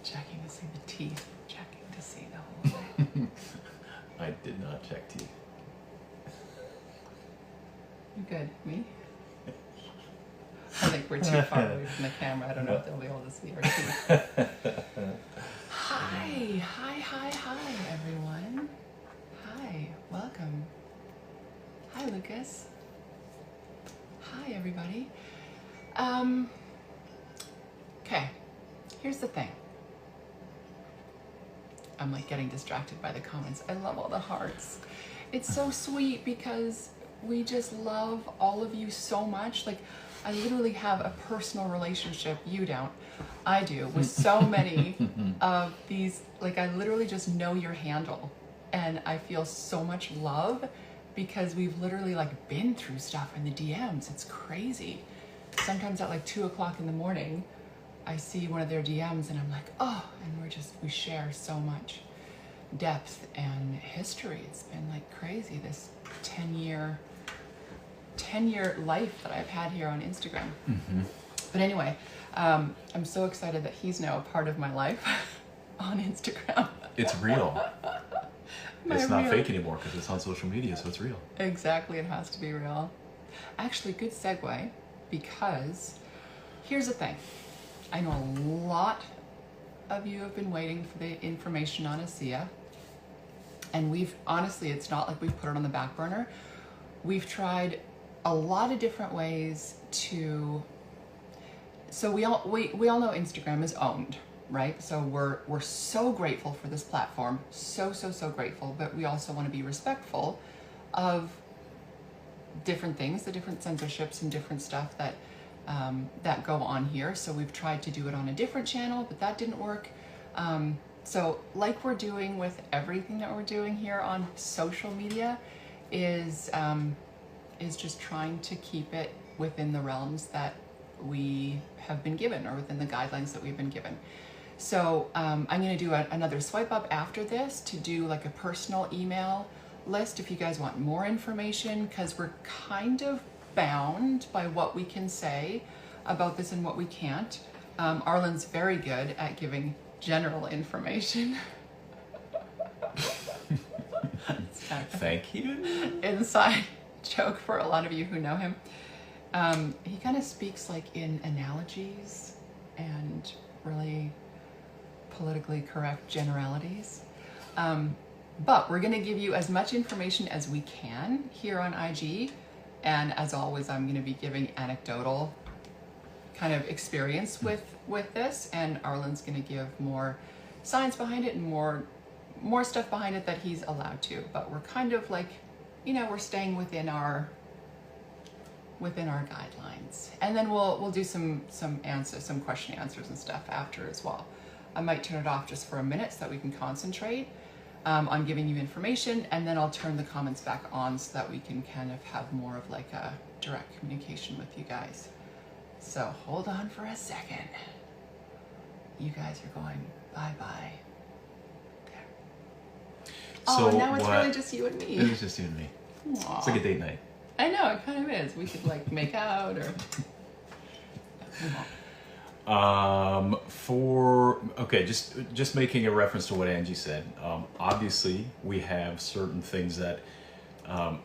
checking to see the teeth. Checking to see the whole thing. I did not check teeth. You good? Me? I think we're too far away from the camera. I don't know if they'll be able to see our teeth. Hi, everyone. Hi, welcome. Hi, Lucas. Hi, everybody. Okay, here's the thing. I'm like getting distracted by the comments. I love all the hearts. It's so sweet because we just love all of you so much. Like, I literally have a personal relationship, you don't, I do, with so many of these. Like, I literally just know your handle, and I feel so much love because we've literally like been through stuff in the DMs. It's crazy. Sometimes at like 2 o'clock in the morning, I see one of their DMs and I'm like, oh, and we share so much depth and history. It's been like crazy, this 10-year life that I've had here on Instagram. Mm-hmm. But anyway, I'm so excited that he's now a part of my life on Instagram. It's real. It's not fake anymore because it's on social media, so it's real. Exactly, it has to be real. Actually, good segue, because here's the thing. I know a lot of you have been waiting for the information on Asea, and honestly, it's not like we've put it on the back burner. We've tried a lot of different ways so we all know Instagram is owned, right? So we're so grateful for this platform, so grateful, but we also want to be respectful of different things, the different censorships and different stuff that go on here. So we've tried to do it on a different channel, but that didn't work. So like we're doing with everything that we're doing here on social media is just trying to keep it within the realms that we have been given, or within the guidelines that we've been given. So I'm going to do another swipe up after this to do like a personal email list if you guys want more information, because we're kind of bound by what we can say about this and what we can't. Arlynd's very good at giving general information. Thank you. Inside joke for a lot of you who know him. He kind of speaks like in analogies and really politically correct generalities. But we're going to give you as much information as we can here on IG. And as always, I'm going to be giving anecdotal kind of experience with this. And Arlynd's going to give more science behind it and more stuff behind it that he's allowed to. But we're kind of like, we're staying within our guidelines. And then we'll do some question answers and stuff after as well. I might turn it off just for a minute so that we can concentrate on giving you information, and then I'll turn the comments back on so that we can kind of have more of like a direct communication with you guys. So hold on for a second. You guys are going bye-bye. Okay. So now it's really just you and me. It is just you and me. Aww. It's like a date night. I know, it kind of is. We could like make out or... just making a reference to what Angie said. Obviously, we have certain things that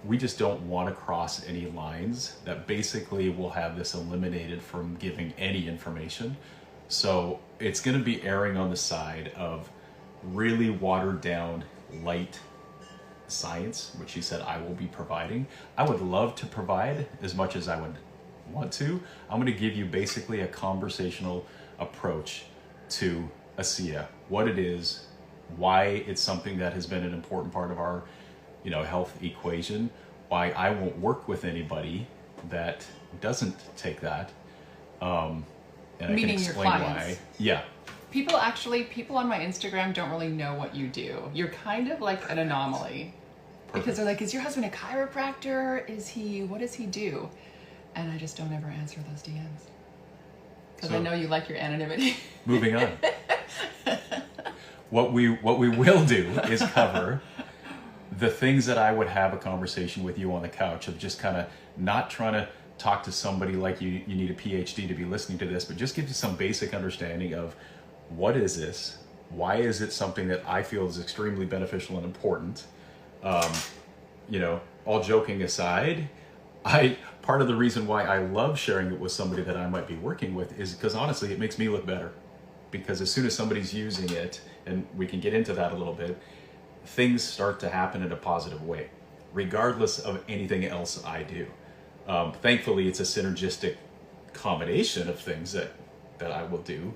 we just don't want to cross any lines that basically will have this eliminated from giving any information. So it's going to be erring on the side of really watered down, light science, which she said I will be providing. I would love to provide as much as I would want to. I'm going to give you basically a conversational approach to Asea, what it is, why it's something that has been an important part of our health equation, why I won't work with anybody that doesn't take that, and meaning I can explain your clients. why. Yeah. People on my Instagram don't really know what you do. You're kind of like an anomaly. Perfect. Because they're like, is your husband a chiropractor? What does he do? And I just don't ever answer those DMs. Because I know you like your anonymity. Moving on. What we will do is cover the things that I would have a conversation with you on the couch of just kind of not trying to talk to somebody like you need a PhD to be listening to this, but just give you some basic understanding of what is this? Why is it something that I feel is extremely beneficial and important? You know, all joking aside, part of the reason why I love sharing it with somebody that I might be working with is because honestly, it makes me look better. Because as soon as somebody's using it, and we can get into that a little bit, things start to happen in a positive way, regardless of anything else I do. Thankfully, it's a synergistic combination of things that I will do.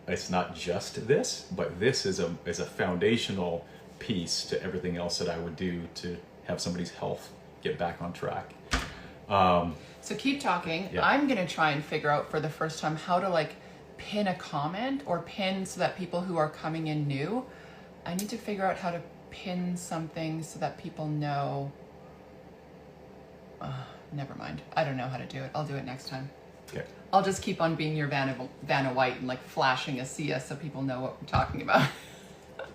It's not just this, but this is a foundational piece to everything else that I would do to have somebody's health get back on track. So keep talking. Yeah. I'm going to try and figure out for the first time how to like pin a comment or pin so that people who are coming in new, I need to figure out how to pin something so that people know. Never mind. I don't know how to do it. I'll do it next time. Okay. I'll just keep on being your Vanna White and like flashing Asea so people know what we're talking about.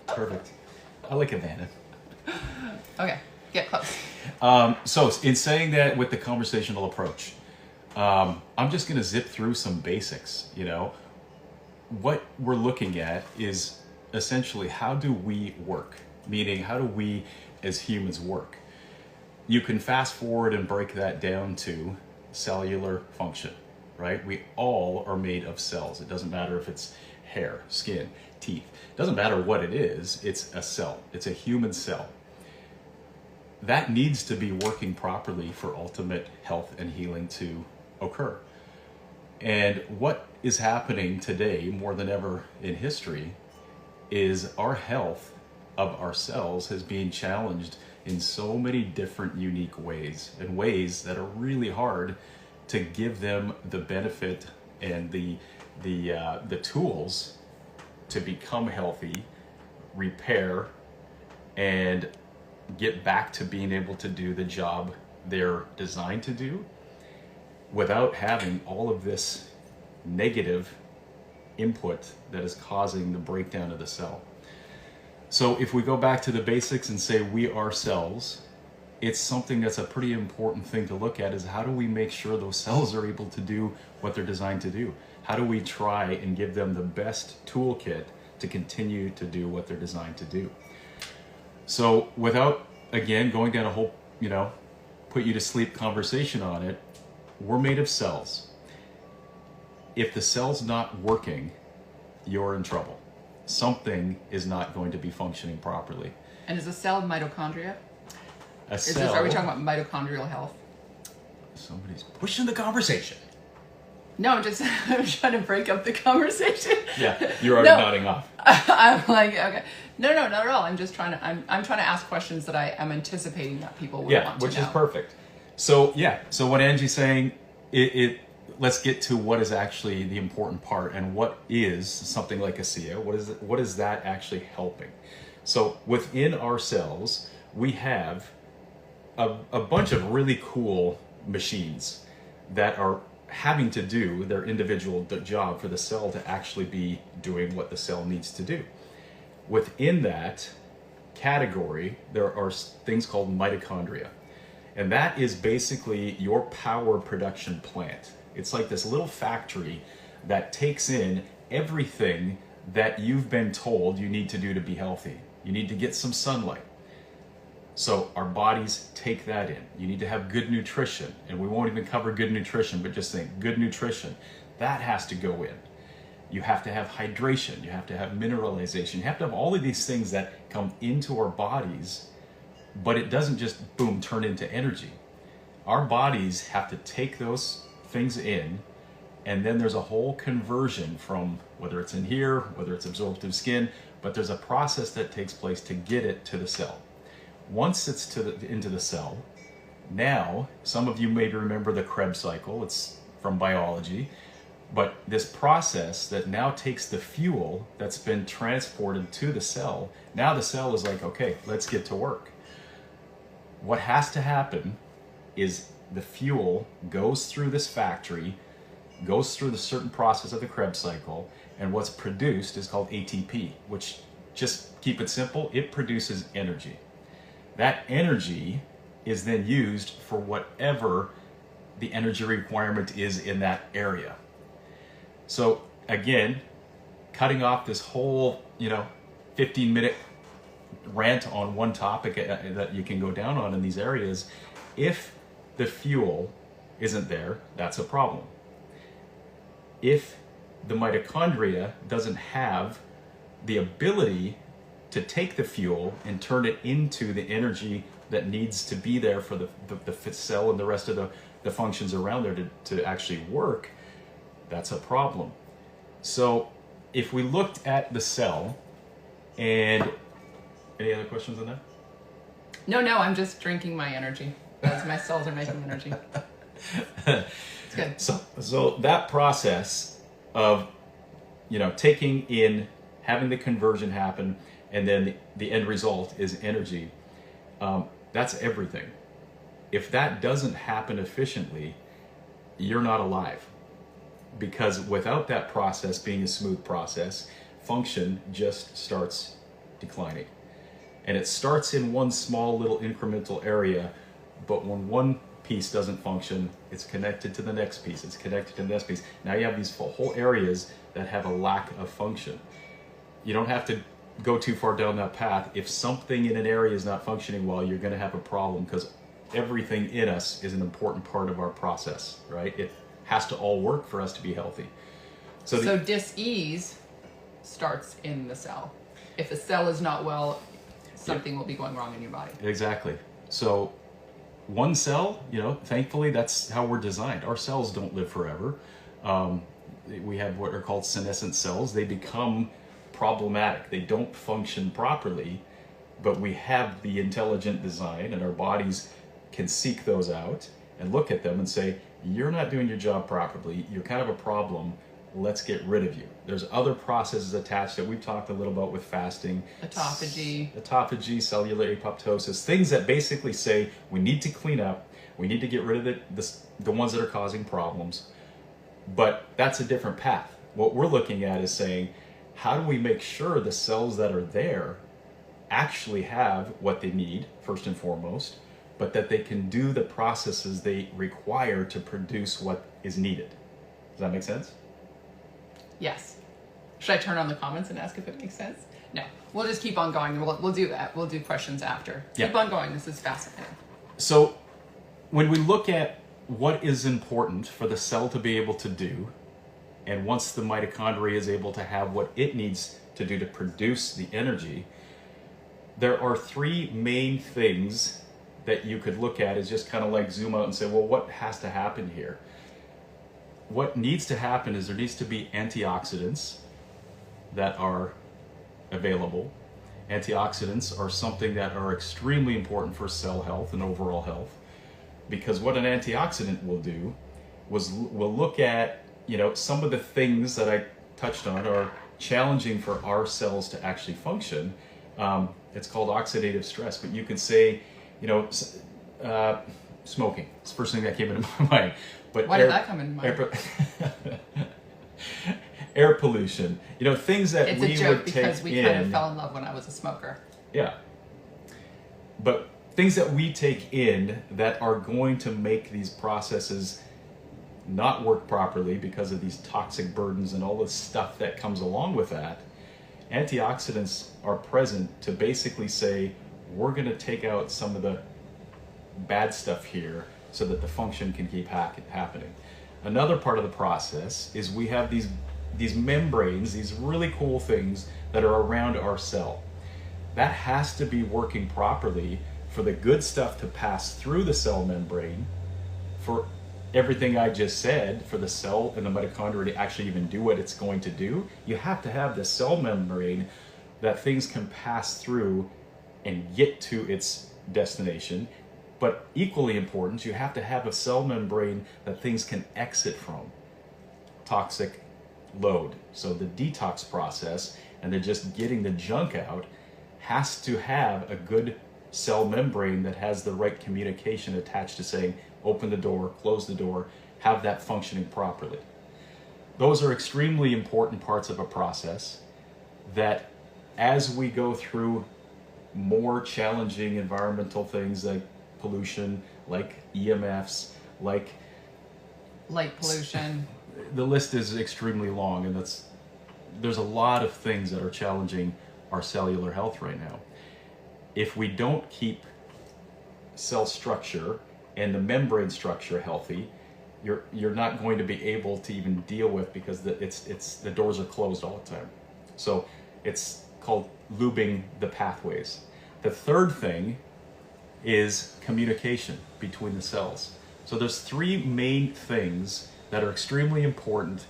Perfect. I like a Vanna. Okay, get close. So in saying that with the conversational approach, I'm just going to zip through some basics. You know, what we're looking at is essentially how do we work? Meaning, how do we as humans work? You can fast forward and break that down to cellular function, right? We all are made of cells. It doesn't matter if it's hair, skin, teeth. It doesn't matter what it is, it's a cell. It's a human cell. That needs to be working properly for ultimate health and healing to occur. And what is happening today more than ever in history is our health of our cells has been challenged in so many different unique ways, and ways that are really hard to give them the benefit and the tools to become healthy, repair, and get back to being able to do the job they're designed to do without having all of this negative input that is causing the breakdown of the cell. So if we go back to the basics and say we are cells, it's something that's a pretty important thing to look at, is how do we make sure those cells are able to do what they're designed to do? How do we try and give them the best toolkit to continue to do what they're designed to do? So without, again, going down a whole, put you to sleep conversation on it, we're made of cells. If the cell's not working, you're in trouble. Something is not going to be functioning properly. And is a cell mitochondria? Are we talking about mitochondrial health? Somebody's pushing the conversation. No, I'm trying to break up the conversation. Yeah, you're already nodding off. I'm like, okay. No, not at all. I'm just trying to, I'm trying to ask questions that I am anticipating that people would want to know. Which is perfect. So what Angie's saying, let's get to what is actually the important part, and what is something like Asea. What is that actually helping? So within our cells, we have a bunch of really cool machines that are having to do their individual job for the cell to actually be doing what the cell needs to do. Within that category, there are things called mitochondria. And that is basically your power production plant. It's like this little factory that takes in everything that you've been told you need to do to be healthy. You need to get some sunlight. So our bodies take that in. You need to have good nutrition. And we won't even cover good nutrition, but just think good nutrition. That has to go in. You have to have hydration. You have to have mineralization. You have to have all of these things that come into our bodies, but it doesn't just, boom, turn into energy. Our bodies have to take those things in, and then there's a whole conversion from whether it's in here, whether it's absorbed through skin, but there's a process that takes place to get it to the cell. Once it's into the cell, now, some of you maybe remember the Krebs Cycle, it's from biology, but this process that now takes the fuel that's been transported to the cell, now the cell is like, okay, let's get to work. What has to happen is the fuel goes through this factory, goes through the certain process of the Krebs Cycle, and what's produced is called ATP, which, just keep it simple, it produces energy. That energy is then used for whatever the energy requirement is in that area. So again, cutting off this whole, 15-minute rant on one topic that you can go down on in these areas. If the fuel isn't there, that's a problem. If the mitochondria doesn't have the ability to take the fuel and turn it into the energy that needs to be there for the cell and the rest of the functions around there to actually work, that's a problem. So if we looked at the cell, and any other questions on that? No, I'm just drinking my energy as my cells are making energy. It's good. So that process of, taking in, having the conversion happen, and then the end result is energy. That's everything. If that doesn't happen efficiently, you're not alive. Because without that process being a smooth process, function just starts declining. And it starts in one small little incremental area, but when one piece doesn't function, it's connected to the next piece, it's connected to the next piece. Now you have these whole areas that have a lack of function. You don't have to go too far down that path. If something in an area is not functioning well, you're going to have a problem, because everything in us is an important part of our process, right? It has to all work for us to be healthy. So dis-ease starts in the cell. If the cell is not well, something will be going wrong in your body. Exactly. So one cell, thankfully that's how we're designed. Our cells don't live forever. We have what are called senescent cells. They become problematic. They don't function properly, but we have the intelligent design, and our bodies can seek those out and look at them and say, you're not doing your job properly. You're kind of a problem. Let's get rid of you. There's other processes attached that we've talked a little about with fasting. Autophagy, cellular apoptosis, things that basically say we need to clean up, we need to get rid of the ones that are causing problems. But that's a different path. What we're looking at is saying, how do we make sure the cells that are there actually have what they need, first and foremost, but that they can do the processes they require to produce what is needed? Does that make sense? Yes. Should I turn on the comments and ask if it makes sense? No. We'll just keep on going. We'll do that. We'll do questions after. Yeah. Keep on going. This is fascinating. So when we look at what is important for the cell to be able to do, and once the mitochondria is able to have what it needs to do to produce the energy, there are three main things that you could look at, is just kind of like zoom out and say, well, what has to happen here? What needs to happen is there needs to be antioxidants that are available. Antioxidants are something that are extremely important for cell health and overall health, because what an antioxidant will do will look at, some of the things that I touched on are challenging for our cells to actually function. It's called oxidative stress, but you could say, smoking. It's the first thing that came into my mind. But why did that come into mind? Air pollution. Things that it's we a joke would because take we in. kind of fell in love when I was a smoker. Yeah. But things that we take in that are going to make these processes not work properly because of these toxic burdens and all the stuff that comes along with that, antioxidants are present to basically say, we're going to take out some of the bad stuff here so that the function can keep happening. Another part of the process is we have these membranes, these really cool things that are around our cell. That has to be working properly for the good stuff to pass through the cell membrane, for everything I just said, for the cell and the mitochondria to actually even do what it's going to do. You have to have the cell membrane that things can pass through and get to its destination. But equally important, you have to have a cell membrane that things can exit from. Toxic load. So the detox process, and then just getting the junk out, has to have a good cell membrane that has the right communication attached to saying, open the door, close the door, have that functioning properly. Those are extremely important parts of a process that, as we go through more challenging environmental things like pollution, like EMFs, like light pollution. The list is extremely long, and that's there's a lot of things that are challenging our cellular health right now. If we don't keep cell structure and the membrane structure healthy, you're not going to be able to even deal with, because the doors are closed all the time. So it's called lubing the pathways. The third thing is communication between the cells. So there's three main things that are extremely important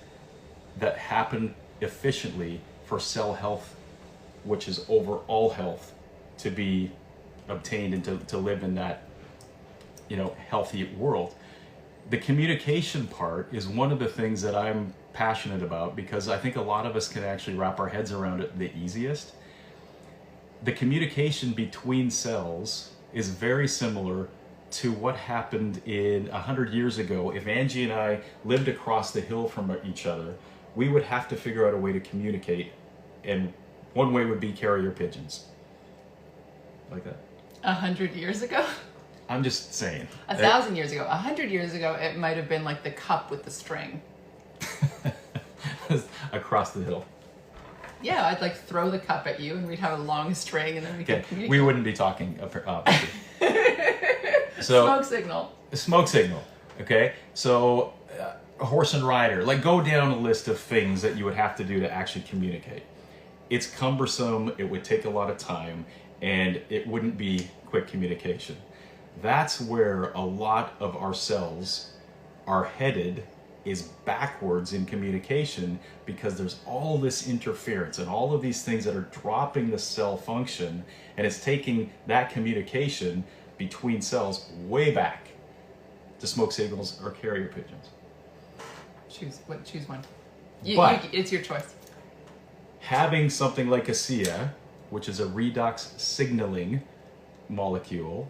that happen efficiently for cell health, which is overall health, to be obtained and to live in that, healthy world. The communication part is one of the things that I'm passionate about, because I think a lot of us can actually wrap our heads around it the easiest. The communication between cells is very similar to what happened 100 years ago. If Angie and I lived across the hill from each other, we would have to figure out a way to communicate, and one way would be carrier pigeons. Like that. 100 years ago? I'm just saying. 1,000 years ago. 100 years ago, it might have been like the cup with the string. Across the hill. Yeah, I'd like throw the cup at you and we'd have a long string and then we could communicate. We wouldn't be talking. So, smoke signal. Smoke signal. Okay. So horse and rider, like go down a list of things that you would have to do to actually communicate. It's cumbersome, it would take a lot of time, and it wouldn't be quick communication. That's where a lot of our cells are headed, is backwards in communication, because there's all this interference and all of these things that are dropping the cell function, and it's taking that communication between cells way back to smoke signals or carrier pigeons. Choose one. It's your choice. Having something like Asea, which is a redox signaling molecule,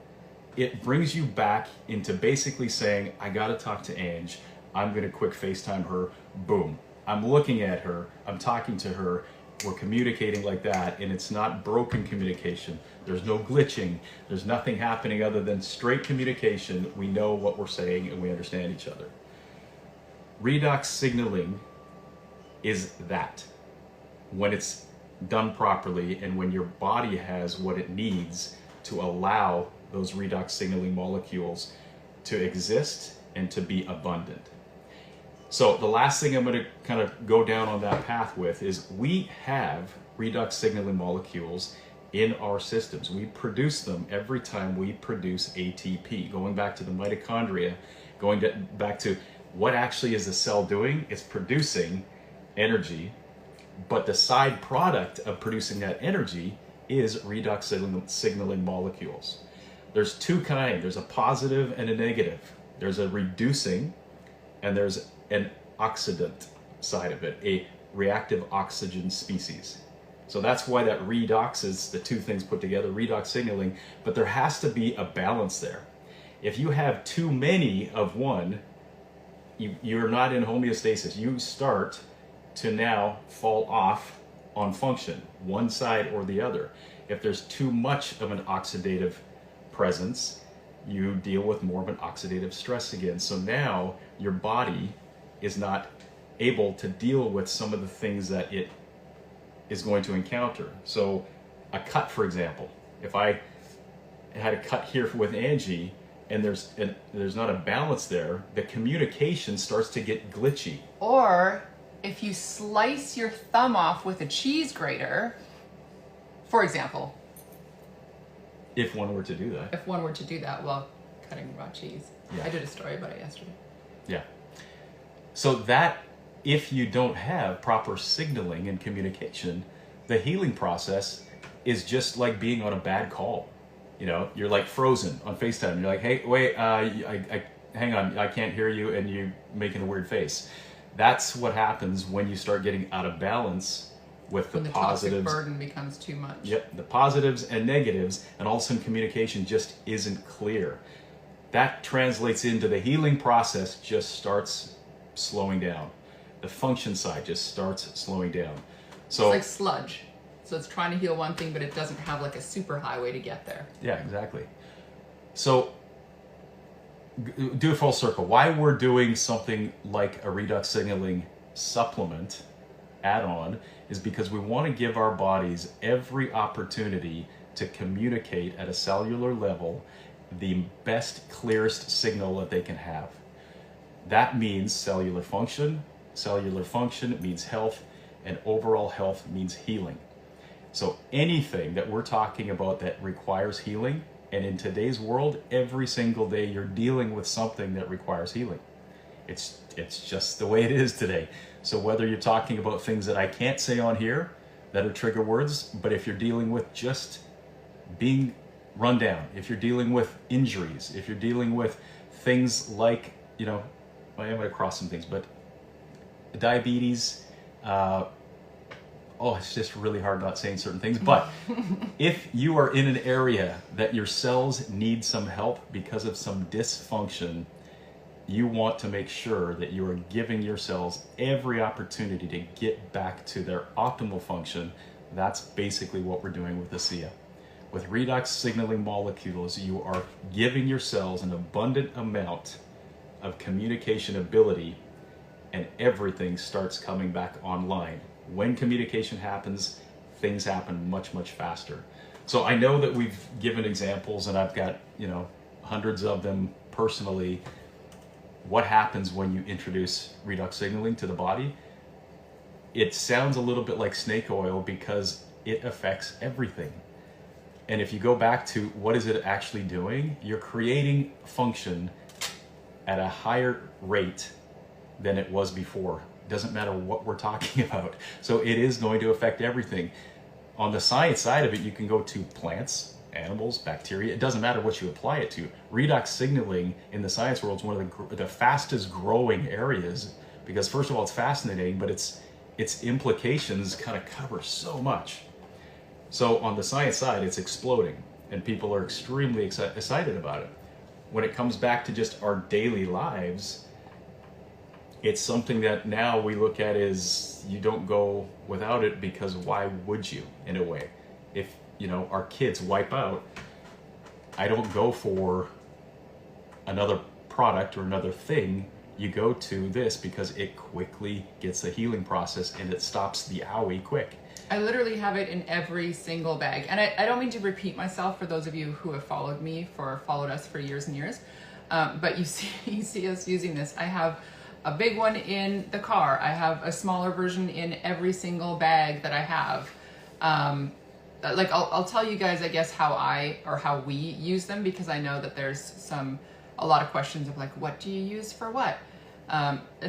it brings you back into basically saying, I gotta talk to Ange, I'm gonna quick FaceTime her, boom. I'm looking at her, I'm talking to her, we're communicating like that, and it's not broken communication. There's no glitching, there's nothing happening other than straight communication. We know what we're saying and we understand each other. Redox signaling is that. When it's done properly and when your body has what it needs to allow those redox signaling molecules to exist and to be abundant. So the last thing I'm going to kind of go down on that path with is we have redox signaling molecules in our systems. We produce them every time we produce ATP. Going back to the mitochondria, back to what actually is the cell doing? It's producing energy, but the side product of producing that energy is redox signaling molecules. There's two kinds. There's a positive and a negative. There's a reducing and there's an oxidant side of it, a reactive oxygen species. So that's why that redox is the two things put together, redox signaling, but there has to be a balance there. If you have too many of one, you're not in homeostasis. You start to now fall off on function, one side or the other. If there's too much of an oxidative presence, you deal with more of an oxidative stress again. So now your body is not able to deal with some of the things that it is going to encounter. So a cut, for example, if I had a cut here with Angie and there's not a balance there, the communication starts to get glitchy. Or if you slice your thumb off with a cheese grater, for example. If one were to do that. If one were to do that while cutting raw cheese. Yeah. I did a story about it yesterday. Yeah. So that, if you don't have proper signaling and communication, the healing process is just like being on a bad call. You know, you're like frozen on FaceTime. You're like, hey, wait, hang on, I can't hear you, and you're making a weird face. That's what happens when you start getting out of balance with the positives. Toxic burden becomes too much. Yep, the positives and negatives, and all of a sudden communication just isn't clear. That translates into the healing process just starts slowing down. The function side just starts slowing down. So it's like sludge. So it's trying to heal one thing, but it doesn't have like a super highway to get there. Yeah, exactly. So do a full circle. Why we're doing something like a redox signaling supplement add-on is because we want to give our bodies every opportunity to communicate at a cellular level the best, clearest signal that they can have. That means cellular function. Cellular function means health, and overall health means healing. So anything that we're talking about that requires healing, and in today's world, every single day you're dealing with something that requires healing. It's just the way it is today. So whether you're talking about things that I can't say on here that are trigger words, but if you're dealing with just being run down, if you're dealing with injuries, if you're dealing with things like, you know, I am going to cross some things, but diabetes, it's just really hard not saying certain things. But if you are in an area that your cells need some help because of some dysfunction, you want to make sure that you are giving your cells every opportunity to get back to their optimal function. That's basically what we're doing with Asea. With redox signaling molecules, you are giving your cells an abundant amount of communication ability, and everything starts coming back online. When communication happens, things happen much, much faster. So I know that we've given examples, and I've got, you know, hundreds of them personally. What happens when you introduce redox signaling to the body? It sounds a little bit like snake oil because it affects everything. And if you go back to what is it actually doing, you're creating function at a higher rate than it was before. It doesn't matter what we're talking about. So it is going to affect everything. On the science side of it, you can go to plants, animals, bacteria. It doesn't matter what you apply it to. Redox signaling in the science world is one of the fastest growing areas because, first of all, it's fascinating, but its implications kind of cover so much. So on the science side, it's exploding, and people are extremely excited about it. When it comes back to just our daily lives, it's something that now we look at as you don't go without it because why would you, in a way? If, you know, our kids wipe out, I don't go for another product or another thing. You go to this because it quickly gets the healing process and it stops the owie quick. I literally have it in every single bag. And I don't mean to repeat myself for those of you who have followed us for years and years. But you see us using this. I have a big one in the car. I have a smaller version in every single bag that I have. Like I'll tell you guys, I guess, how we use them, because I know that there's a lot of questions of like, what do you use for what?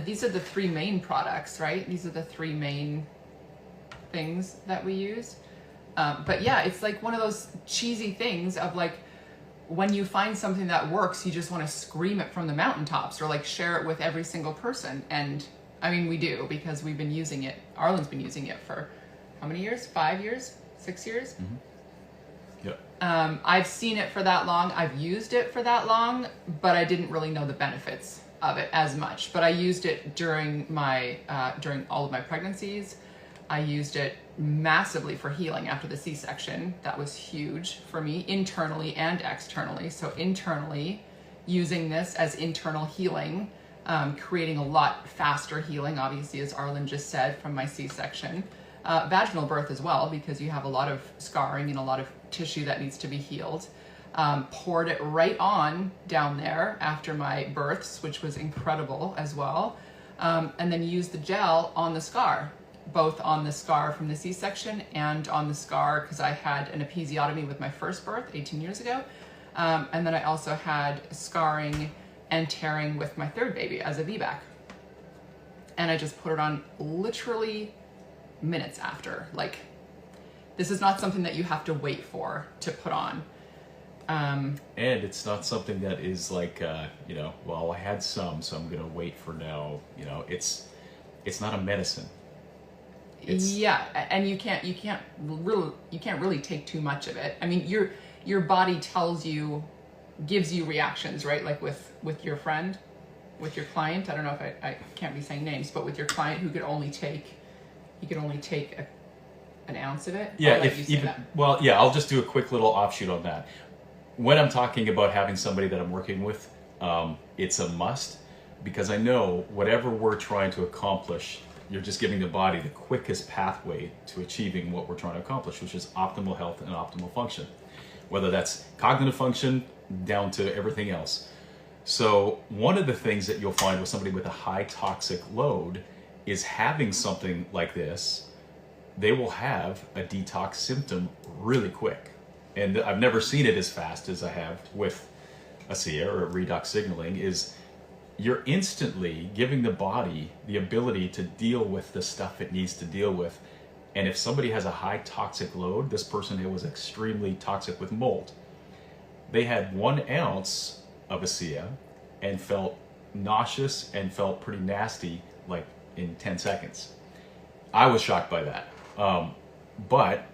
These are the three main products, right? These are the three main things that we use. But yeah, it's like one of those cheesy things of like, when you find something that works, you just want to scream it from the mountaintops or like share it with every single person. And I mean, we do, because we've been using it. Arlynd's been using it for how many years? 5 years? 6 years? Mm-hmm. Yep. I've seen it for that long. I've used it for that long, but I didn't really know the benefits of it as much. But I used it during all of my pregnancies. I used it massively for healing after the C-section. That was huge for me, internally and externally. So internally, using this as internal healing, creating a lot faster healing, obviously, as Arlynd just said, from my C-section. Vaginal birth as well, because you have a lot of scarring and a lot of tissue that needs to be healed. Poured it right on down there after my births, which was incredible as well. And then used the gel on the scar, both on the scar from the C-section and on the scar because I had an episiotomy with my first birth 18 years ago. And then I also had scarring and tearing with my third baby as a VBAC. And I just put it on literally minutes after. Like, this is not something that you have to wait for to put on. And it's not something that is like, well, I had some, so I'm gonna wait for now. It's not a medicine. Yeah, and you can't really take too much of it. I mean, your body gives you reactions, right? Like with your friend, with your client. I don't know if I can't be saying names, but with your client who could only take an ounce of it. Yeah, I'll just do a quick little offshoot on that. When I'm talking about having somebody that I'm working with, it's a must, because I know whatever we're trying to accomplish you're just giving the body the quickest pathway to achieving what we're trying to accomplish, which is optimal health and optimal function, whether that's cognitive function down to everything else. So one of the things that you'll find with somebody with a high toxic load is having something like this, they will have a detox symptom really quick. And I've never seen it as fast as I have with Asea or Redox signaling, is you're instantly giving the body the ability to deal with the stuff it needs to deal with. And if somebody has a high toxic load, this person who was extremely toxic with mold, they had 1 ounce of Asea and felt nauseous and felt pretty nasty like in 10 seconds. I was shocked by that. But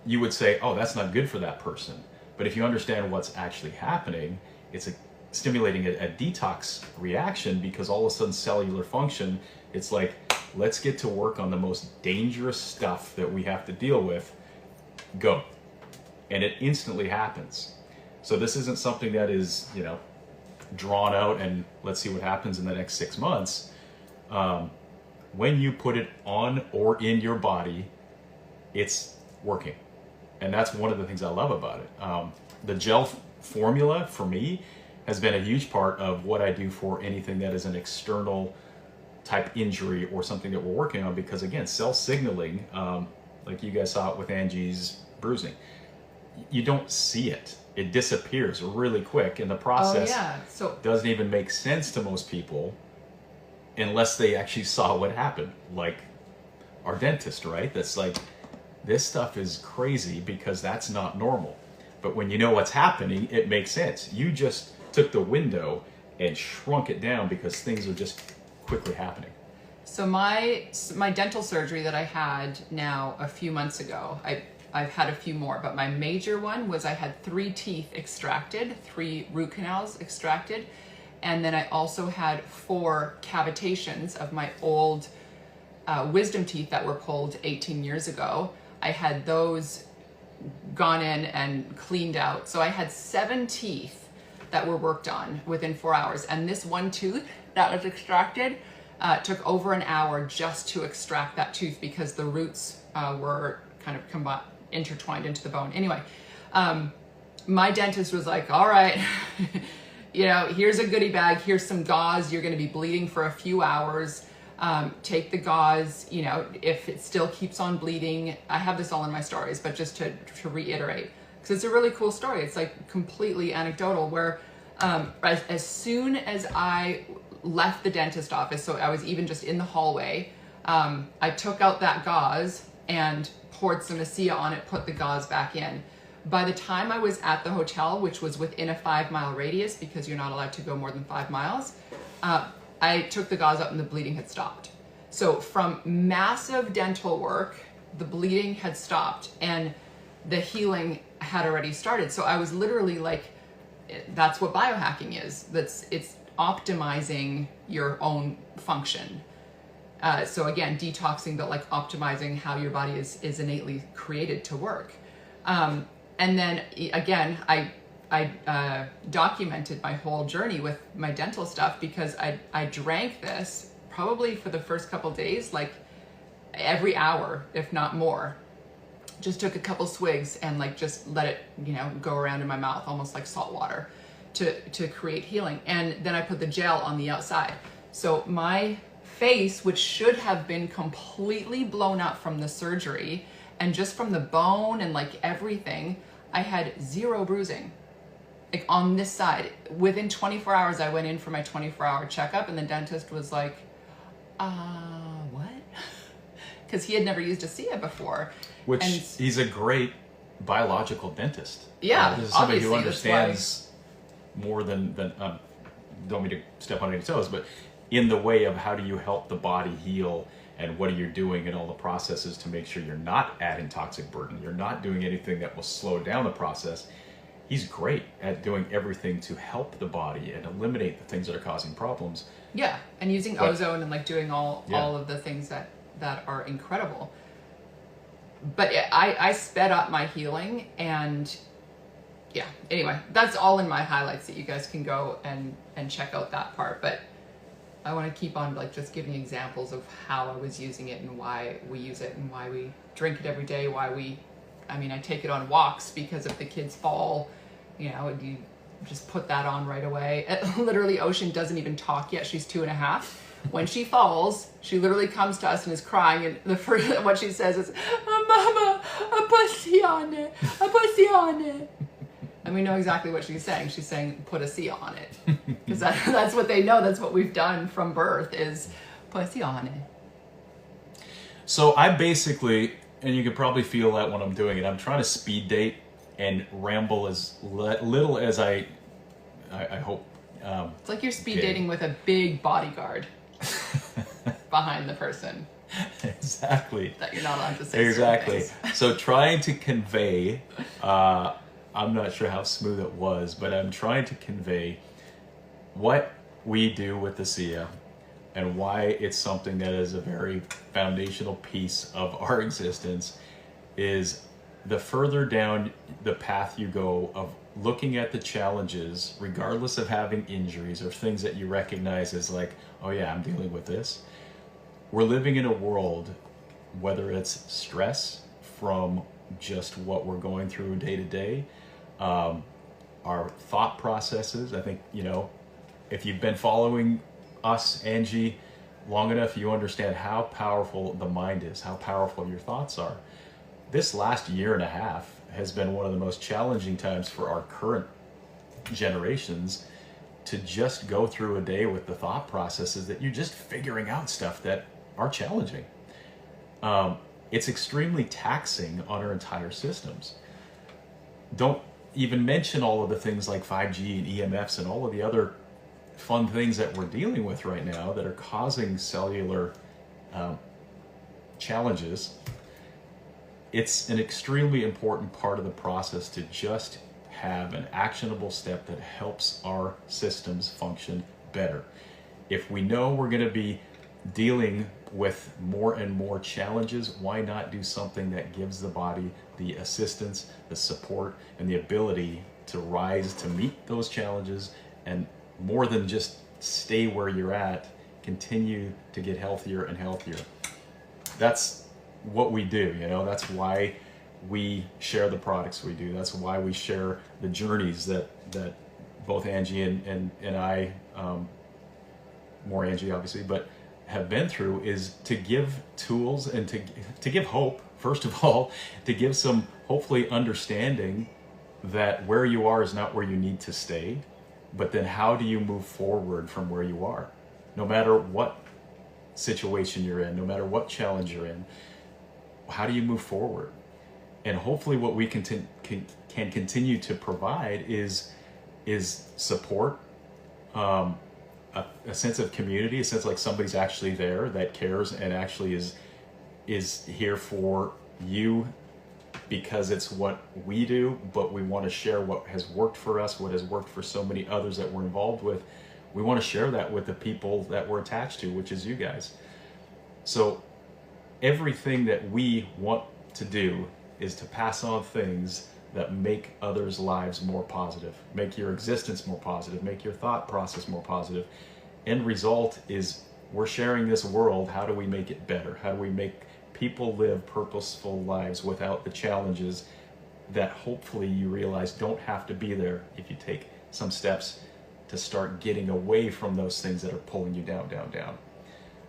you would say, oh, that's not good for that person. But if you understand what's actually happening, it's stimulating a detox reaction, because all of a sudden cellular function, it's like, let's get to work on the most dangerous stuff that we have to deal with. Go. And it instantly happens. So this isn't something that is, drawn out and let's see what happens in the next 6 months. When you put it on or in your body, it's working. And that's one of the things I love about it. The gel formula for me has been a huge part of what I do for anything that is an external type injury or something that we're working on, because again, cell signaling, like you guys saw it with Angie's bruising, you don't see it. It disappears really quick, and the process doesn't even make sense to most people unless they actually saw what happened. Like our dentist, right? That's like, this stuff is crazy because that's not normal. But when you know what's happening, it makes sense. You just took the window and shrunk it down because things are just quickly happening. So my dental surgery that I had now a few months ago, I've had a few more, but my major one was I had 3 teeth extracted, 3 root canals extracted, and then I also had 4 cavitations of my old wisdom teeth that were pulled 18 years ago. I had those gone in and cleaned out. So I had 7 teeth that were worked on within 4 hours. And this one tooth that was extracted took over an hour just to extract that tooth, because the roots were kind of intertwined into the bone. Anyway, my dentist was like, all right, here's a goodie bag. Here's some gauze. You're going to be bleeding for a few hours. Take the gauze, if it still keeps on bleeding. I have this all in my stories, but just to reiterate, because it's a really cool story. It's like completely anecdotal, where as soon as I left the dentist office, so I was even just in the hallway, I took out that gauze and poured some Asea on it, put the gauze back in. By the time I was at the hotel, which was within a 5-mile radius, because you're not allowed to go more than 5 miles, I took the gauze out and the bleeding had stopped. So from massive dental work, the bleeding had stopped and the healing had already started. So I was literally like, that's what biohacking is. It's optimizing your own function. So again, detoxing, but like optimizing how your body is innately created to work. And then again, I documented my whole journey with my dental stuff, because I drank this probably for the first couple days, like every hour, if not more. Just took a couple swigs and like just let it, go around in my mouth, almost like salt water, to create healing. And then I put the gel on the outside. So my face, which should have been completely blown up from the surgery and just from the bone and like everything, I had 0 bruising. Like on this side, within 24 hours, I went in for my 24-hour checkup, and the dentist was like, what? Because he had never used Asea before. He's a great biological dentist. Yeah, this is somebody who understands more than don't mean to step on any toes, but in the way of how do you help the body heal, and what are you doing in all the processes to make sure you're not adding toxic burden, you're not doing anything that will slow down the process. He's great at doing everything to help the body and eliminate the things that are causing problems. Yeah, and using ozone and like doing all of the things that are incredible. But I sped up my healing, and anyway, that's all in my highlights that you guys can go and check out that part. But I want to keep on like just giving examples of how I was using it and why we use it and why we drink it every day, I take it on walks because if the kids fall, you just put that on right away. Literally, Ocean doesn't even talk yet. She's 2.5. When she falls, she literally comes to us and is crying, and the first what she says is, "Oh, Mama, a pussy on it, a pussy on it." And we know exactly what she's saying. She's saying, "Put a C on it," because that's what they know. That's what we've done from birth is pussy on it. So I basically, and you can probably feel that when I'm doing it, I'm trying to speed date and ramble as little as I hope. It's like you're speed dating with a big bodyguard behind the person. Exactly. That you're not allowed to say. Exactly. So trying to convey, I'm not sure how smooth it was, but I'm trying to convey what we do with Asea and why it's something that is a very foundational piece of our existence. Is the further down the path you go of looking at the challenges, regardless of having injuries or things that you recognize as like, oh yeah, I'm dealing with this. We're living in a world, whether it's stress from just what we're going through day to day, our thought processes. I think, if you've been following us, Angie, long enough, you understand how powerful the mind is, how powerful your thoughts are. This last year and a half has been one of the most challenging times for our current generations to just go through a day with the thought processes that you're just figuring out stuff that are challenging. It's extremely taxing on our entire systems. Don't even mention all of the things like 5G and EMFs and all of the other fun things that we're dealing with right now that are causing cellular challenges. It's an extremely important part of the process to just have an actionable step that helps our systems function better. If we know we're going to be dealing with more and more challenges, why not do something that gives the body the assistance, the support, and the ability to rise to meet those challenges, and more than just stay where you're at, continue to get healthier and healthier. That's what we do, that's why we share the products we do. That's why we share the journeys that both Angie and I, more Angie obviously, but have been through, is to give tools and to give hope, first of all, to give some hopefully understanding that where you are is not where you need to stay, but then how do you move forward from where you are? No matter what situation you're in, no matter what challenge you're in, how do you move forward? And hopefully what we can continue to provide is support, a sense of community, a sense like somebody's actually there that cares and actually is here for you because it's what we do, but we want to share what has worked for us, what has worked for so many others that we're involved with. We want to share that with the people that we're attached to, which is you guys. So everything that we want to do is to pass on things that make others' lives more positive, make your existence more positive, make your thought process more positive. End result is we're sharing this world. How do we make it better? How do we make people live purposeful lives without the challenges that hopefully you realize don't have to be there if you take some steps to start getting away from those things that are pulling you down, down, down.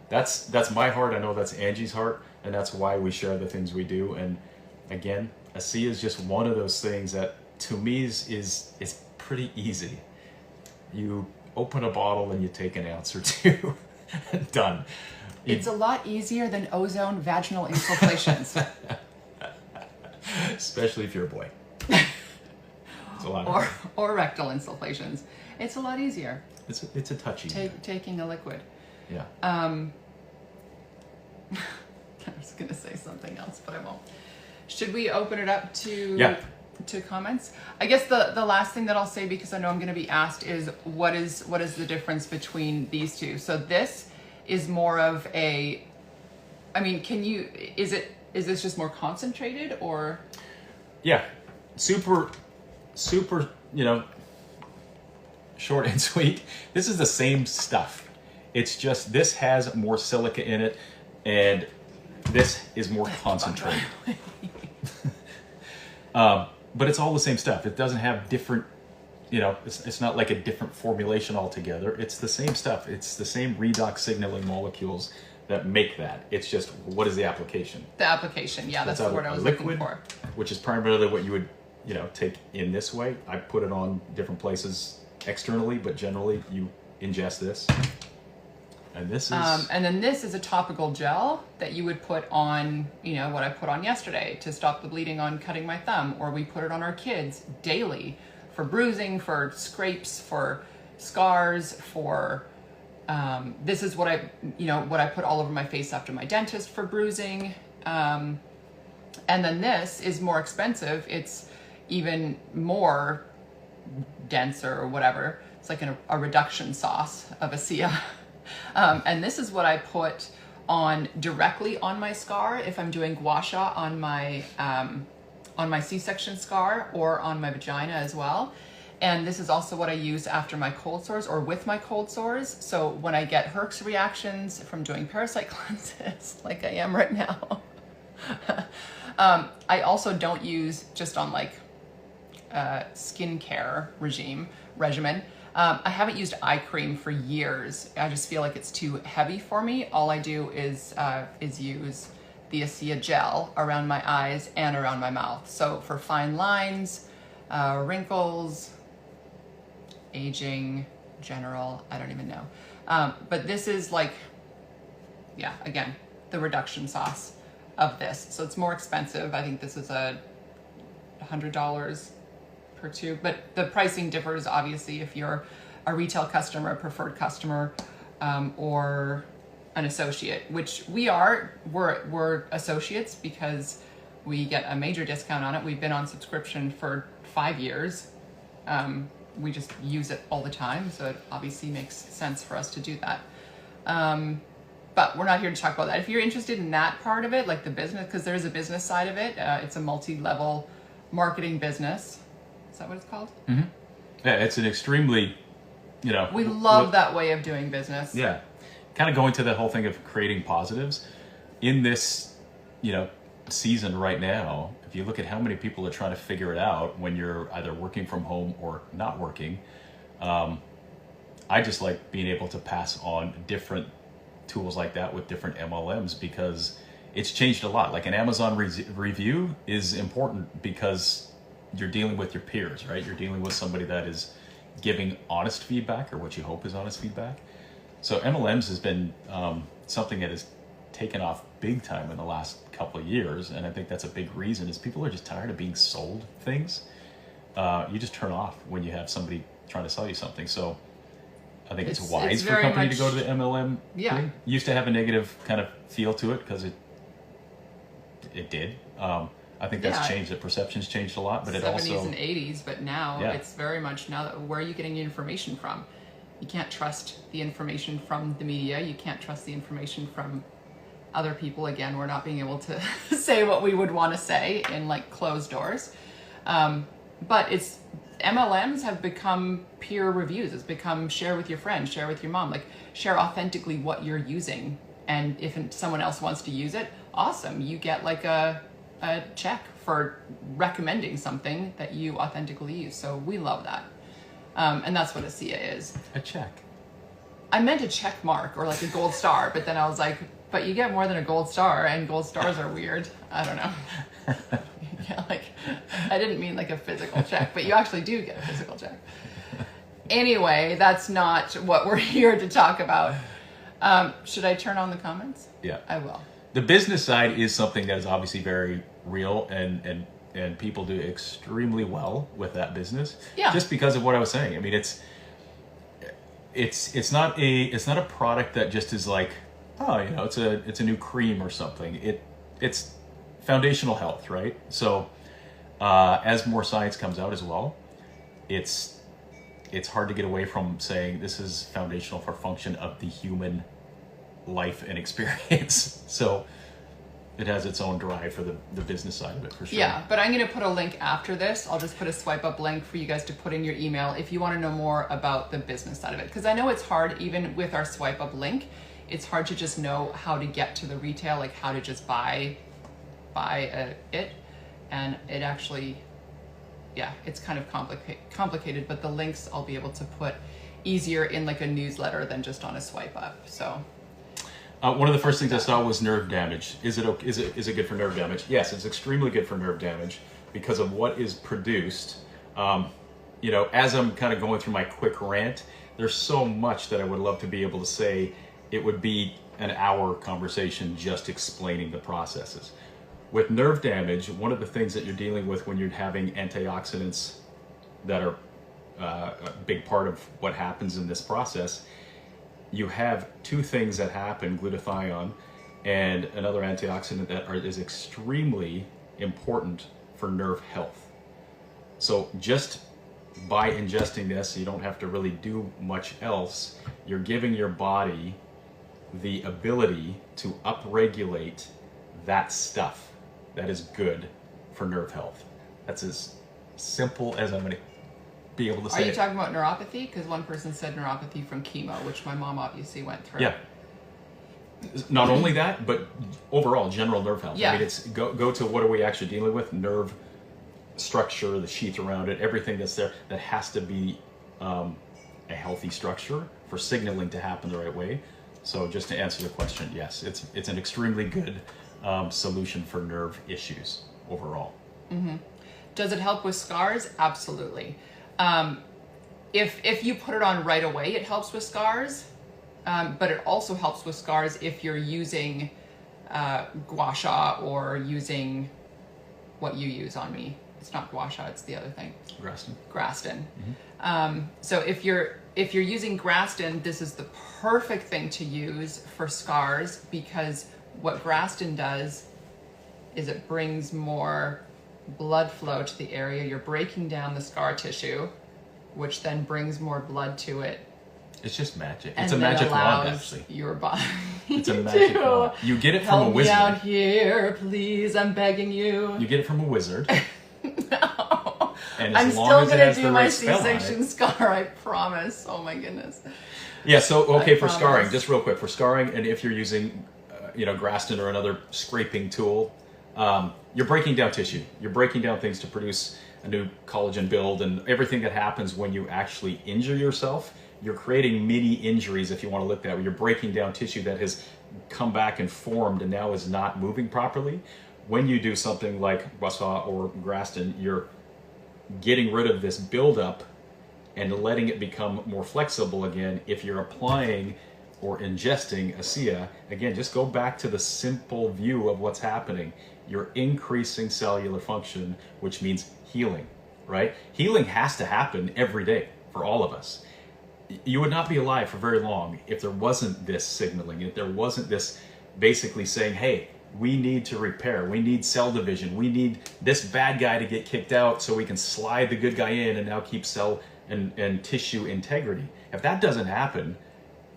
That's my heart. I know that's Angie's heart, and that's why we share the things we do. And again, Asea is just one of those things that to me is pretty easy. You open a bottle and you take an ounce or two. Done. It's a lot easier than ozone vaginal infiltrations. Especially if you're a boy. It's a lot or rectal infiltrations. It's a lot easier. It's a touchy. Taking a liquid. Yeah. I was going to say something else, but I won't. Should we open it up to comments? I guess the last thing that I'll say, because I know I'm going to be asked, is what is the difference between these two? So this is more of a, is this just more concentrated or? Yeah, super, short and sweet. This is the same stuff. It's just this has more silica in it, and this is more concentrated. But it's all the same stuff. It doesn't have different, it's not like a different formulation altogether. It's the same stuff. It's the same redox signaling molecules that make that. It's just, what is the application? The application, yeah, that's the word I was looking for. Which is primarily what you would, take in this way. I put it on different places externally, but generally you ingest this. And this is... and then this is a topical gel that you would put on, what I put on yesterday to stop the bleeding on cutting my thumb, or we put it on our kids daily for bruising, for scrapes, for scars, for, this is what I put all over my face after my dentist for bruising. And then this is more expensive. It's even more denser or whatever. It's like a reduction sauce of Asea. And this is what I put on directly on my scar if I'm doing gua sha on my C-section scar or on my vagina as well. And this is also what I use after my cold sores or with my cold sores. So when I get Herx reactions from doing parasite cleanses, like I am right now, I also don't use just on like skincare regimen. I haven't used eye cream for years. I just feel like it's too heavy for me. All I do is use the Asea gel around my eyes and around my mouth. So for fine lines, wrinkles, aging, general, I don't even know. But this is like, yeah, again, the reduction sauce of this. So it's more expensive. I think this is $100 per tube, but the pricing differs obviously if you're a retail customer, a preferred customer, or an associate, which we are. We're associates because we get a major discount on it. We've been on subscription for 5 years. We just use it all the time, so it obviously makes sense for us to do that. But we're not here to talk about that. If you're interested in that part of it, like the business, because there's a business side of it, it's a multi-level marketing business. Is that what it's called? Mm-hmm. Yeah, it's an extremely, we love that way of doing business. Yeah. Kind of going to that whole thing of creating positives. In this, season right now, if you look at how many people are trying to figure it out when you're either working from home or not working, I just like being able to pass on different tools like that with different MLMs because it's changed a lot. Like an Amazon review is important because you're dealing with your peers, right? You're dealing with somebody that is giving honest feedback or what you hope is honest feedback. So MLMs has been something that has taken off big time in the last couple of years. And I think that's a big reason is people are just tired of being sold things. You just turn off when you have somebody trying to sell you something. So I think it's wise for a company to go to the MLM thing. Used to have a negative kind of feel to it because it did. I think that's changed. The perception's changed a lot, but it also 70s and 80s. But now it's very much now that where are you getting your information from? You can't trust the information from the media. You can't trust the information from other people. Again, we're not being able to say what we would want to say in like closed doors. But it's MLMs have become peer reviews. It's become share with your friends, share with your mom, like share authentically what you're using. And if someone else wants to use it, awesome. You get like a check for recommending something that you authentically use. So we love that. And that's what Asea is. A check. I meant a check mark or like a gold star, but then I was like, but you get more than a gold star and gold stars are weird. I don't know. Yeah, like I didn't mean like a physical check, but you actually do get a physical check. Anyway, that's not what we're here to talk about. Should I turn on the comments? Yeah. I will. The business side is something that is obviously very real and people do extremely well with that business. Yeah. Just because of what I was saying. I mean, it's not a product that just is like, oh, it's a new cream or something. It's foundational health, right? So as more science comes out as well, it's hard to get away from saying this is foundational for function of the human life and experience. So it has its own drive for the business side of it, for sure. Yeah, but I'm going to put a link after this. I'll just put a swipe up link for you guys to put in your email if you want to know more about the business side of it. Because I know it's hard, even with our swipe up link, it's hard to just know how to get to the retail, like how to just buy it. And it actually, yeah, it's kind of complicated, but the links I'll be able to put easier in like a newsletter than just on a swipe up. So. One of the first things I saw was nerve damage. Is it good for nerve damage? Yes, it's extremely good for nerve damage because of what is produced. You know, as I'm kind of going through my quick rant, there's so much that I would love to be able to say. It would be an hour conversation just explaining the processes. With nerve damage, one of the things that you're dealing with when you're having antioxidants that are a big part of what happens in this process, you have two things that happen, glutathione and another antioxidant that is extremely important for nerve health. So just by ingesting this, you don't have to really do much else. You're giving your body the ability to upregulate that stuff that is good for nerve health. That's as simple as I'm going to be able to say. Are you talking about neuropathy? Because one person said neuropathy from chemo, which my mom obviously went through. Yeah. Not only that, but overall general nerve health. Yeah. I mean, it's go to what are we actually dealing with? Nerve structure, the sheath around it, everything that's there that has to be a healthy structure for signaling to happen the right way. So just to answer the question, yes, it's an extremely good solution for nerve issues overall. Mm-hmm. Does it help with scars? Absolutely. If you put it on right away, it helps with scars, but it also helps with scars if you're using gua sha or using what you use on me. It's not gua sha, it's the other thing. Graston. Mm-hmm. So if you're using Graston, this is the perfect thing to use for scars, because what Graston does is it brings more blood flow to the area. You're breaking down the scar tissue, which then brings more blood to it. It's just magic. And it's a magic wand, actually. Your body. It's a magic wand. You get it from a wizard. Help me out here, please. I'm begging you. You get it from a wizard. No. And I'm as long still as it gonna has do the my right spell on it. C-section scar. I promise. Oh my goodness. Yeah. So okay, I for promise. scarring, just real quick for scarring, and if you're using, Graston or another scraping tool, you're breaking down tissue. You're breaking down things to produce a new collagen build, and everything that happens when you actually injure yourself. You're creating mini injuries, if you want to look at that, where you're breaking down tissue that has come back and formed and now is not moving properly. When you do something like Wasa or Graston, you're getting rid of this buildup and letting it become more flexible again. If you're applying or ingesting Asea, again, just go back to the simple view of what's happening. You're increasing cellular function, which means healing, right? Healing has to happen every day for all of us. You would not be alive for very long if there wasn't this signaling, if there wasn't this basically saying, hey, we need to repair, we need cell division, we need this bad guy to get kicked out so we can slide the good guy in and now keep cell and tissue integrity. If that doesn't happen,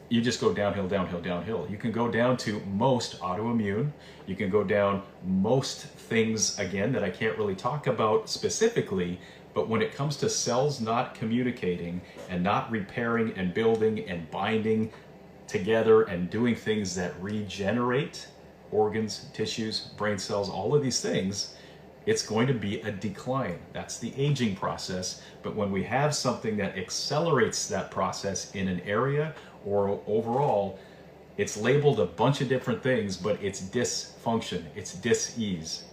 you just go downhill, downhill, downhill. You can go down to most autoimmune. You can go down most things, again, that I can't really talk about specifically, but when it comes to cells not communicating and not repairing and building and binding together and doing things that regenerate organs, tissues, brain cells, all of these things, it's going to be a decline. That's the aging process. But when we have something that accelerates that process in an area or overall, it's labeled a bunch of different things, but it's dysfunction, it's dis-ease.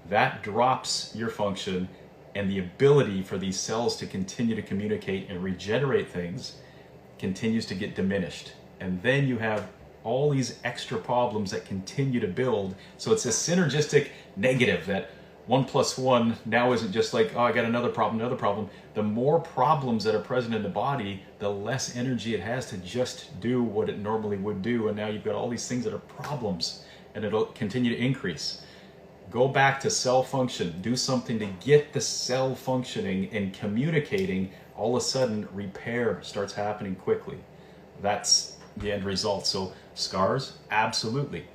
That drops your function, and the ability for these cells to continue to communicate and regenerate things continues to get diminished. And then you have all these extra problems that continue to build. So it's a synergistic negative that 1 + 1 now isn't just like, oh, I got another problem, another problem. The more problems that are present in the body, the less energy it has to just do what it normally would do. And now you've got all these things that are problems, and it'll continue to increase. Go back to cell function. Do something to get the cell functioning and communicating. All of a sudden, repair starts happening quickly. That's the end result. So scars, absolutely.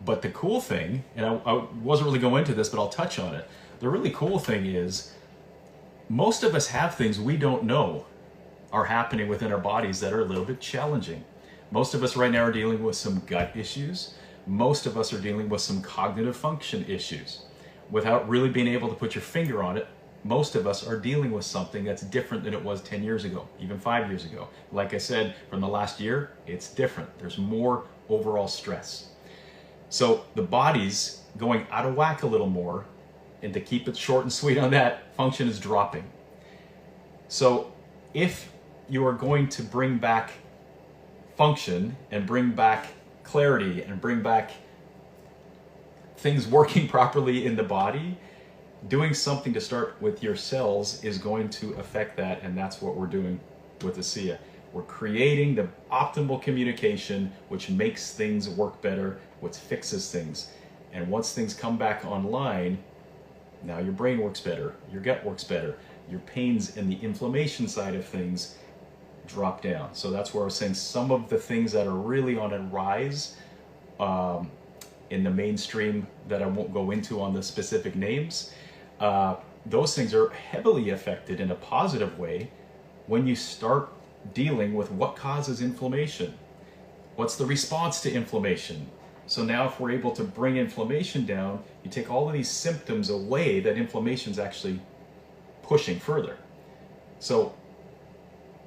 But the cool thing, and I wasn't really going into this, but I'll touch on it. The really cool thing is most of us have things we don't know are happening within our bodies that are a little bit challenging. Most of us right now are dealing with some gut issues. Most of us are dealing with some cognitive function issues. Without really being able to put your finger on it, most of us are dealing with something that's different than it was 10 years ago, even 5 years ago. Like I said, from the last year, it's different. There's more overall stress. So the body's going out of whack a little more, and to keep it short and sweet on that, function is dropping. So if you are going to bring back function and bring back clarity and bring back things working properly in the body, doing something to start with your cells is going to affect that, and that's what we're doing with Asea. We're creating the optimal communication which makes things work better, which fixes things. And once things come back online, now your brain works better, your gut works better, your pains and the inflammation side of things drop down. So that's where I was saying some of the things that are really on a rise in the mainstream that I won't go into on the specific names, those things are heavily affected in a positive way when you start dealing with what causes inflammation. What's the response to inflammation? So now if we're able to bring inflammation down, you take all of these symptoms away that inflammation is actually pushing further. So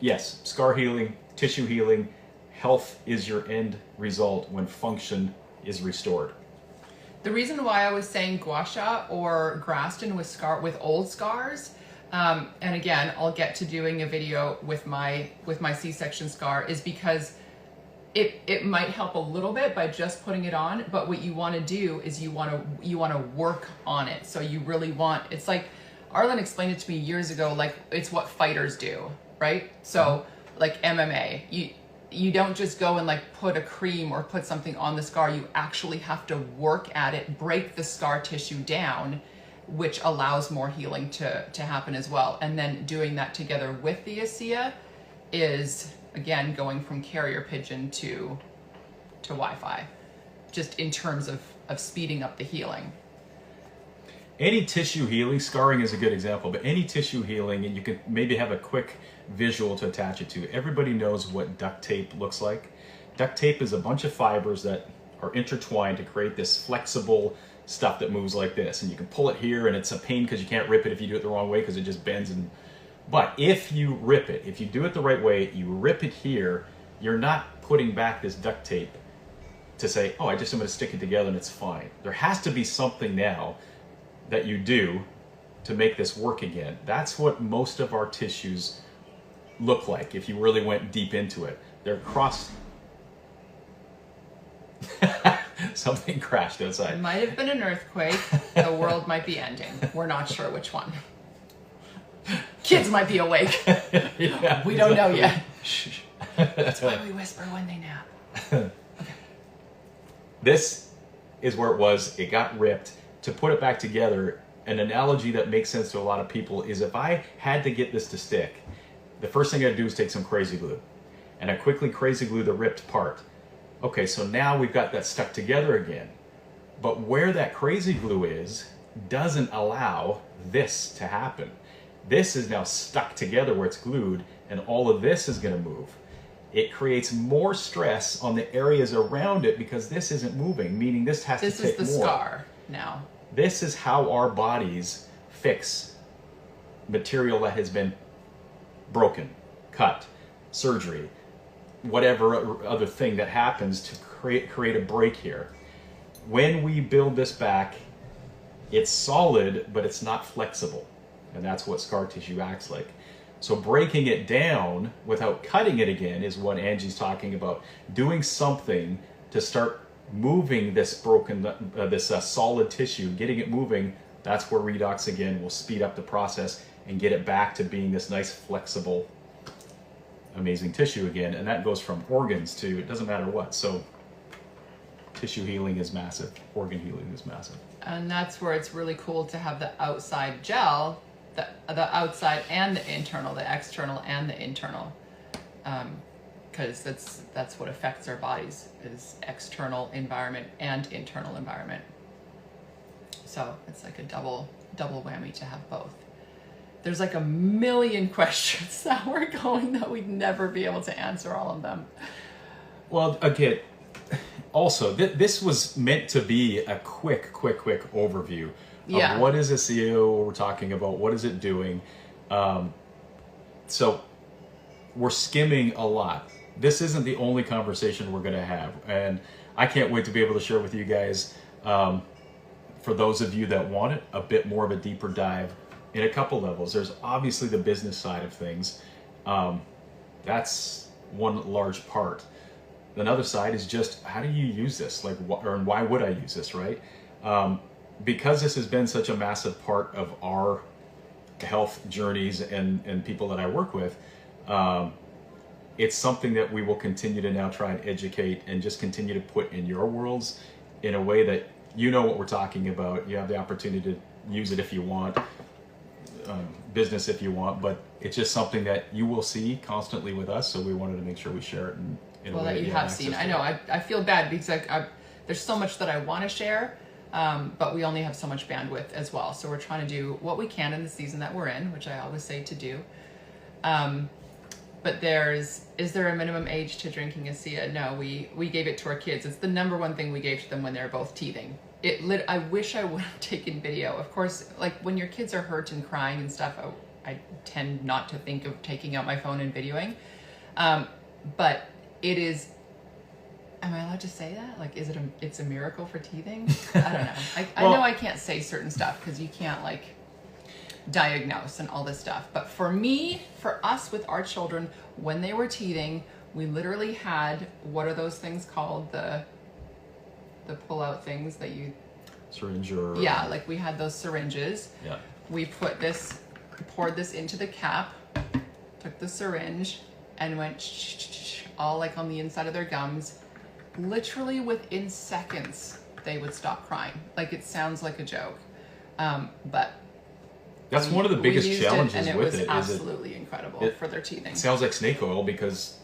yes, scar healing, tissue healing, health is your end result when function is restored. The reason why I was saying gua sha or Graston with old scars, and again, I'll get to doing a video with my C-section scar, is because it might help a little bit by just putting it on, but what you want to do is you want to work on it. So you really want, it's like Arlynd explained it to me years ago, like it's what fighters do, right? So like MMA, you don't just go and like put a cream or put something on the scar. You actually have to work at it, break the scar tissue down, which allows more healing to happen as well. And then doing that together with the Asea is, again, going from carrier pigeon to Wi-Fi, just in terms of speeding up the healing. Any tissue healing, scarring is a good example, but any tissue healing, and you can maybe have a quick visual to attach it to. Everybody knows what duct tape looks like. Duct tape is a bunch of fibers that are intertwined to create this flexible stuff that moves like this. And you can pull it here, and it's a pain because you can't rip it if you do it the wrong way because it just bends. But if you rip it, if you do it the right way, you rip it here, you're not putting back this duct tape to say, oh, I'm going to stick it together and it's fine. There has to be something now that you do to make this work again. That's what most of our tissues look like if you really went deep into it. They're cross. Something crashed outside. It might have been an earthquake. The world might be ending. We're not sure which one. Kids might be awake. Yeah, we don't know yet. That's why we whisper when they nap. Okay. This is where it was. It got ripped. To put it back together, an analogy that makes sense to a lot of people is if I had to get this to stick, the first thing I'd do is take some crazy glue. And I quickly crazy glue the ripped part. Okay, so now we've got that stuck together again. But where that crazy glue is doesn't allow this to happen. This is now stuck together where it's glued, and all of this is going to move. It creates more stress on the areas around it because this isn't moving, meaning this has to take more. This is the scar now. This is how our bodies fix material that has been broken, cut, surgery, whatever other thing that happens to create a break here. When we build this back, it's solid, but it's not flexible. And that's what scar tissue acts like. So breaking it down without cutting it again is what Angie's talking about. Doing something to start moving this broken, solid tissue, getting it moving, that's where Redox again will speed up the process and get it back to being this nice, flexible, amazing tissue again. And that goes from organs to, it doesn't matter what. So tissue healing is massive. Organ healing is massive. And that's where it's really cool to have the outside gel, the outside and the internal, the external and the internal. because that's what affects our bodies, is external environment and internal environment. So it's like a double whammy to have both. There's like a million questions that we're going that we'd never be able to answer all of them. Well, again, also, this was meant to be a quick overview of what is Asea, what we're talking about, what is it doing. So we're skimming a lot. This isn't the only conversation we're going to have. And I can't wait to be able to share with you guys, for those of you that want it, a bit more of a deeper dive in a couple levels. There's obviously the business side of things. That's one large part. Another side is just, how do you use this? Like, or why would I use this, right? Because this has been such a massive part of our health journeys and people that I work with, it's something that we will continue to now try and educate and just continue to put in your worlds in a way that you know what we're talking about. You have the opportunity to use it if you want, business if you want, but it's just something that you will see constantly with us. So we wanted to make sure we share it in a way that you have seen. I know. I feel bad because there's so much that I want to share, but we only have so much bandwidth as well. So we're trying to do what we can in the season that we're in, which I always say to do. But is there a minimum age to drinking Asea? No, we gave it to our kids. It's the number one thing we gave to them when they're both teething. I wish I would have taken video. Of course, like when your kids are hurt and crying and stuff, I tend not to think of taking out my phone and videoing. But it is, am I allowed to say that? Like, it's a miracle for teething? I don't know. I know I can't say certain stuff because you can't like diagnose and all this stuff. But for us with our children, when they were teething, we literally had, what are those things called? The pull-out things that you... Syringe or... Yeah, like we had those syringes. Yeah. We poured this into the cap, took the syringe, and went all like on the inside of their gums. Literally within seconds, they would stop crying. Like, it sounds like a joke. But... That's one of the biggest challenges and with it. It was absolutely incredible for their teething. It sounds like snake oil because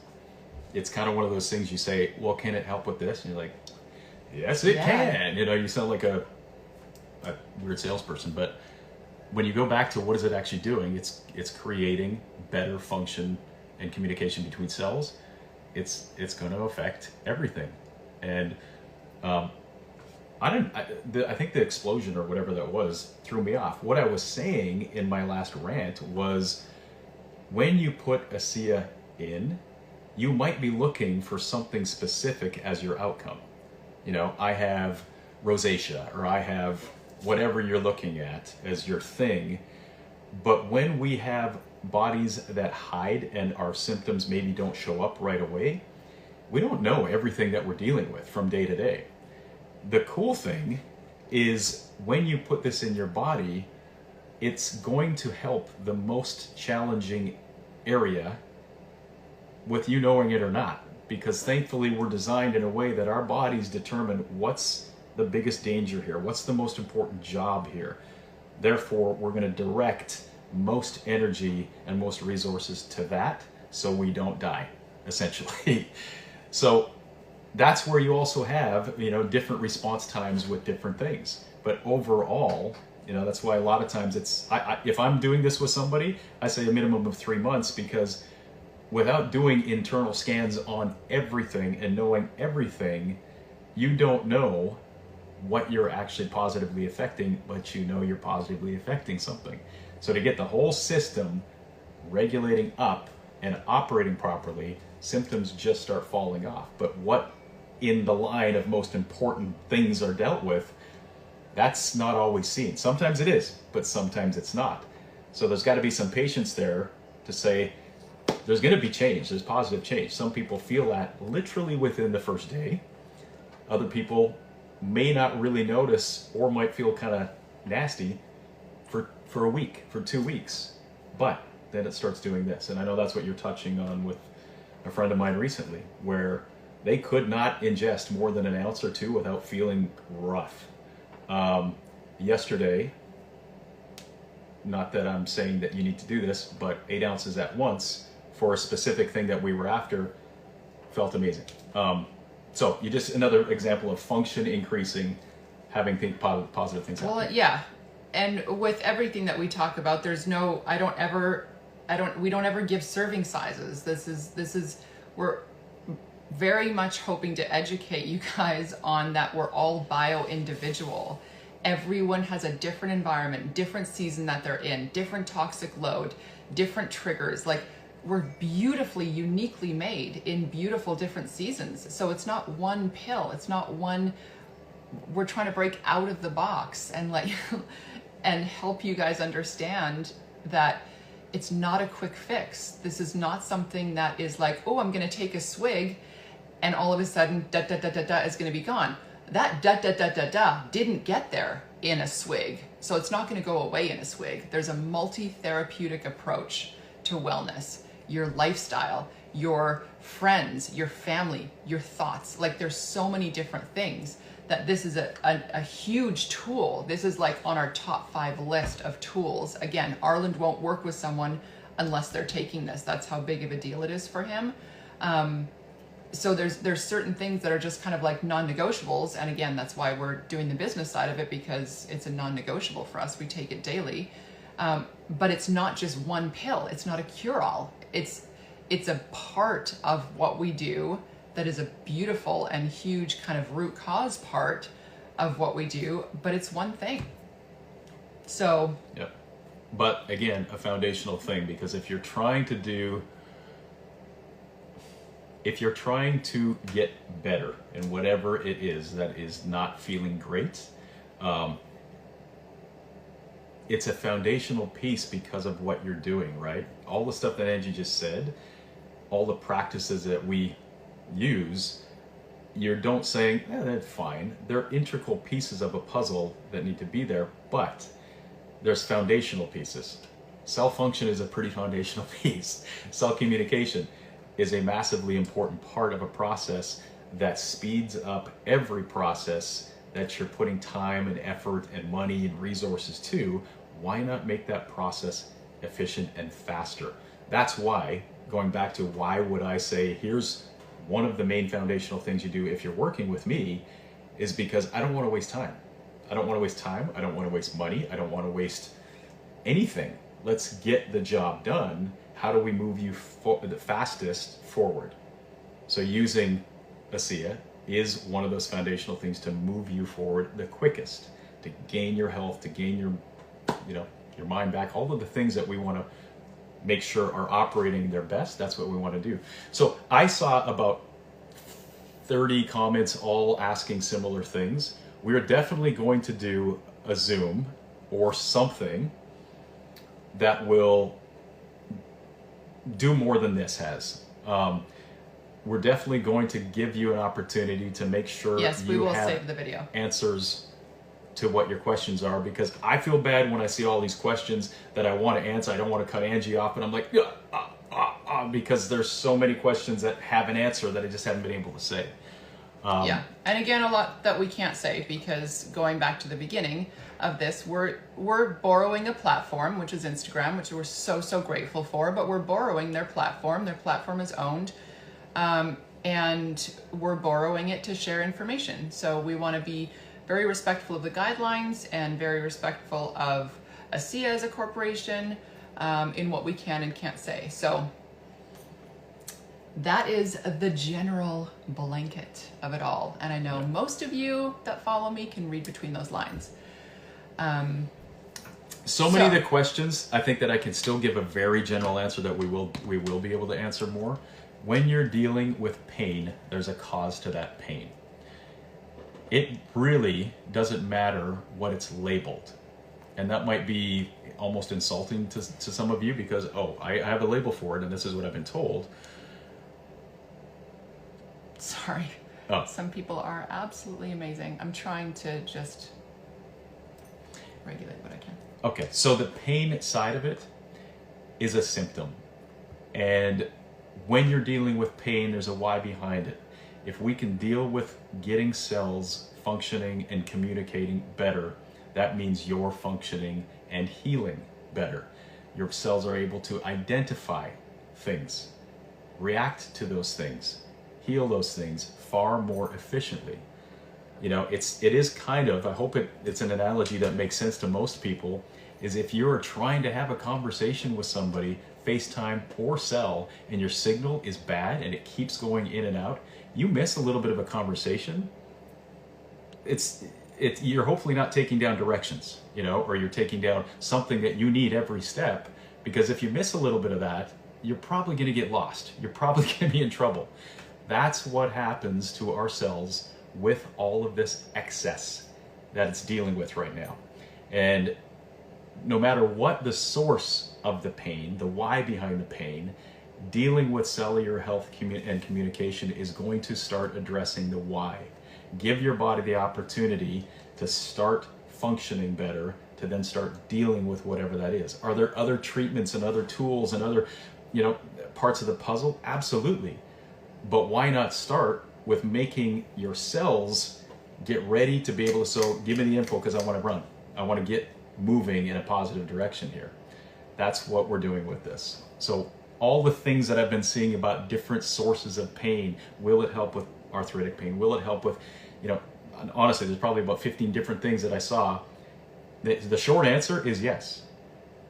it's kind of one of those things you say, well, can it help with this? And you're like, yes, it can. You know, you sound like a weird salesperson. But when you go back to what is it actually doing, it's creating better function and communication between cells. It's going to affect everything. And I think the explosion or whatever that was threw me off. What I was saying in my last rant was, when you put Asea in, you might be looking for something specific as your outcome. You know, I have rosacea, or I have whatever you're looking at as your thing. But when we have bodies that hide and our symptoms maybe don't show up right away, we don't know everything that we're dealing with from day to day. The cool thing is, when you put this in your body, it's going to help the most challenging area, with you knowing it or not, because thankfully we're designed in a way that our bodies determine what's the biggest danger here, what's the most important job here. Therefore, we're going to direct most energy and most resources to that so we don't die, essentially. So that's where you also have, you know, different response times with different things. But overall, you know, that's why a lot of times if I'm doing this with somebody, I say a minimum of 3 months, because without doing internal scans on everything and knowing everything, you don't know what you're actually positively affecting, but you know you're positively affecting something. So to get the whole system regulating up and operating properly, symptoms just start falling off. But what in the line of most important things are dealt with, that's not always seen. Sometimes it is, but sometimes it's not. So there's got to be some patience there to say, there's going to be change, there's positive change. Some people feel that literally within the first day. Other people may not really notice, or might feel kind of nasty for a week, for 2 weeks. But then it starts doing this. And I know that's what you're touching on with a friend of mine recently, where they could not ingest more than an ounce or two without feeling rough. Yesterday, not that I'm saying that you need to do this, but 8 ounces at once for a specific thing that we were after, felt amazing. So you just another example of function increasing, having positive things happen. Well, yeah, and with everything that we talk about, there's no, we don't ever give serving sizes. This is, we're very much hoping to educate you guys on that we're all bio-individual. Everyone has a different environment, different season that they're in, different toxic load, different triggers. Like, we're beautifully, uniquely made in beautiful different seasons. So it's not one pill. It's not one, we're trying to break out of the box and and help you guys understand that it's not a quick fix. This is not something that is like, oh, I'm going to take a swig and all of a sudden, da da da da da is going to be gone. That da da da da da didn't get there in a swig. So it's not going to go away in a swig. There's a multi-therapeutic approach to wellness, your lifestyle, your friends, your family, your thoughts. Like, there's so many different things that this is a huge tool. This is like on our top 5 list of tools. Again, Arlynd won't work with someone unless they're taking this. That's how big of a deal it is for him. So there's certain things that are just kind of like non-negotiables. And again, that's why we're doing the business side of it, because it's a non-negotiable for us. We take it daily. But it's not just one pill. It's not a cure-all. It's a part of what we do that is a beautiful and huge kind of root cause part of what we do, but it's one thing. So. Yep. But again, a foundational thing, because if you're trying to get better in whatever it is that is not feeling great, it's a foundational piece because of what you're doing, right? All the stuff that Angie just said, all the practices that we use, you don't saying, that's fine. They're integral pieces of a puzzle that need to be there, but there's foundational pieces. Cell function is a pretty foundational piece. Cell communication is a massively important part of a process that speeds up every process that you're putting time and effort and money and resources to. Why not make that process efficient and faster? That's why, going back to why would I say, here's one of the main foundational things you do if you're working with me, is because I don't want to waste time. I don't want to waste time. I don't want to waste money. I don't want to waste anything. Let's get the job done. How do we move you the fastest forward? So using Asea is one of those foundational things to move you forward the quickest, to gain your health, to gain your mind back, all of the things that we want to make sure are operating their best. That's what we want to do. So I saw about 30 comments all asking similar things. We're definitely going to do a Zoom or something that will do more than this has. We're definitely going to give you an opportunity to make sure we will have save the video answers to what your questions are, because I feel bad when I see all these questions that I want to answer. I don't want to cut Angie off, and I'm like, because there's so many questions that have an answer that I just haven't been able to say. Yeah, and again, a lot that we can't say, because going back to the beginning of this, we're borrowing a platform, which is Instagram, which we're so grateful for, but we're borrowing their platform. Their platform is owned, and we're borrowing it to share information. So we want to be very respectful of the guidelines and very respectful of Asea as a corporation in what we can and can't say. So that is the general blanket of it all. And I know most of you that follow me can read between those lines. So many of the questions, I think that I can still give a very general answer that we will be able to answer more. When you're dealing with pain, there's a cause to that pain. It really doesn't matter what it's labeled. And that might be almost insulting to some of you, because, I have a label for it and this is what I've been told. Sorry. Some people are absolutely amazing. I'm trying to just regulate what I can. Okay, so the pain side of it is a symptom. And when you're dealing with pain, there's a why behind it. If we can deal with getting cells functioning and communicating better, that means you're functioning and healing better. Your cells are able to identify things, react to those things, heal those things far more efficiently. You know, it is kind of, I hope it's an analogy that makes sense to most people, is if you're trying to have a conversation with somebody, FaceTime or cell, and your signal is bad and it keeps going in and out, you miss a little bit of a conversation. You're hopefully not taking down directions, you know, or you're taking down something that you need every step, because if you miss a little bit of that, you're probably going to get lost. You're probably going to be in trouble. That's what happens to our cells with all of this excess that it's dealing with right now. And no matter what the source of the pain, the why behind the pain, dealing with cellular health and communication is going to start addressing the why. Give your body the opportunity to start functioning better, to then start dealing with whatever that is. Are there other treatments and other tools and other, you know, parts of the puzzle? Absolutely. But why not start with making your cells get ready to be able to, so give me the info because I want to run. I want to get moving in a positive direction here. That's what we're doing with this. So all the things that I've been seeing about different sources of pain, will it help with arthritic pain? Will it help with, you know, honestly, there's probably about 15 different things that I saw. The short answer is yes.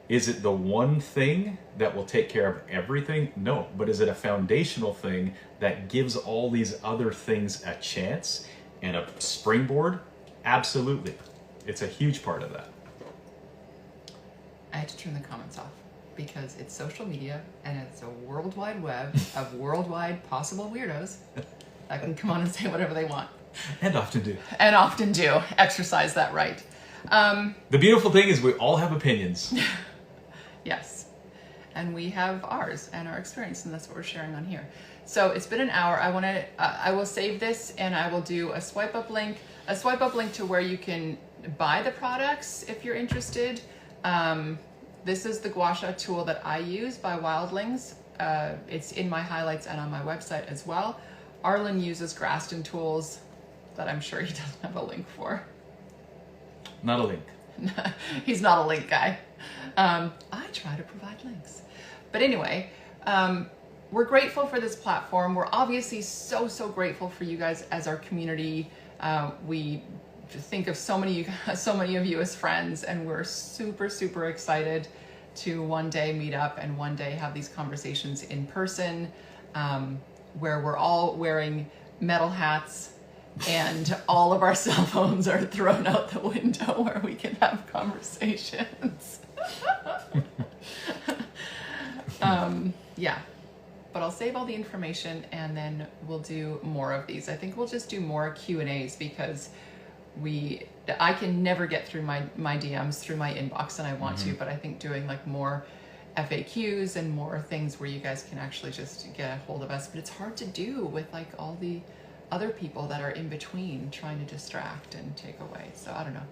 Is it the one thing that will take care of everything? No. But is it a foundational thing that gives all these other things a chance and a springboard? Absolutely. It's a huge part of that. I had to turn the comments off because it's social media and it's a worldwide web of worldwide possible weirdos that can come on and say whatever they want. And often do. And often do. Exercise that right. The beautiful thing is we all have opinions. Yes. And we have ours and our experience, and that's what we're sharing on here. So it's been an hour. I will save this and I will do a swipe up link to where you can buy the products if you're interested. This is the gua sha tool that I use by Wildlings. It's in my highlights and on my website as well. Arlynd uses Graston tools that I'm sure he doesn't have a link for. Not a link. He's not a link guy. I try to provide links. But anyway, we're grateful for this platform. We're obviously so grateful for you guys as our community. We think of so many of you as friends, and we're super excited to one day meet up and one day have these conversations in person, where we're all wearing metal hats and all of our cell phones are thrown out the window where we can have conversations. Yeah, but I'll save all the information and then we'll do more of these. I think we'll just do more Q&As because I can never get through my DMs through my inbox, and I want to, but I think doing like more FAQs and more things where you guys can actually just get a hold of us, but it's hard to do with like all the other people that are in between trying to distract and take away. So I don't know.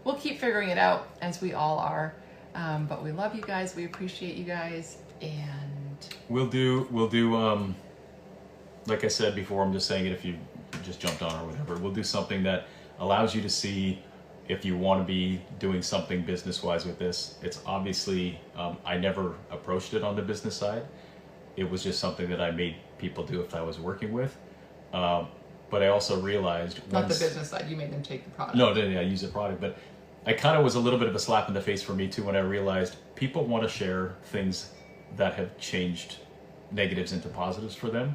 We'll keep figuring it out as we all are. But we love you guys. We appreciate you guys. And we'll do like I said before, I'm just saying it if you just jumped on or whatever, we'll do something that allows you to see if you want to be doing something business-wise with this. It's obviously, I never approached it on the business side. It was just something that I made people do if I was working with. But I also realized... Not the business side, you made them take the product. No, I use the product, but I kind of was a little bit of a slap in the face for me too when I realized people want to share things that have changed negatives into positives for them.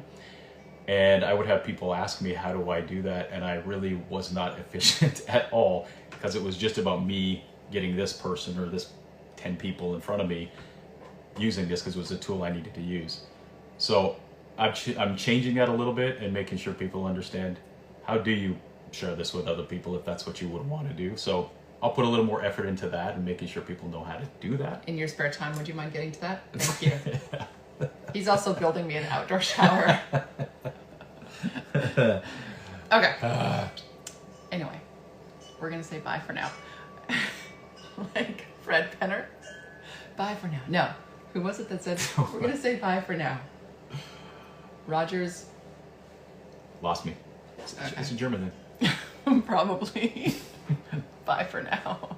And I would have people ask me, how do I do that? And I really was not efficient at all, because it was just about me getting this person or this 10 people in front of me using this because it was a tool I needed to use. So I'm changing that a little bit and making sure people understand how do you share this with other people if that's what you would want to do. So I'll put a little more effort into that and making sure people know how to do that. In your spare time, would you mind getting to that? Thank you. He's also building me an outdoor shower. Okay. Anyway, we're going to say bye for now. Like Fred Penner. Bye for now. No. Who was it that said, we're going to say bye for now? Rogers. Lost me. Okay. It's a German then. Probably. Bye for now.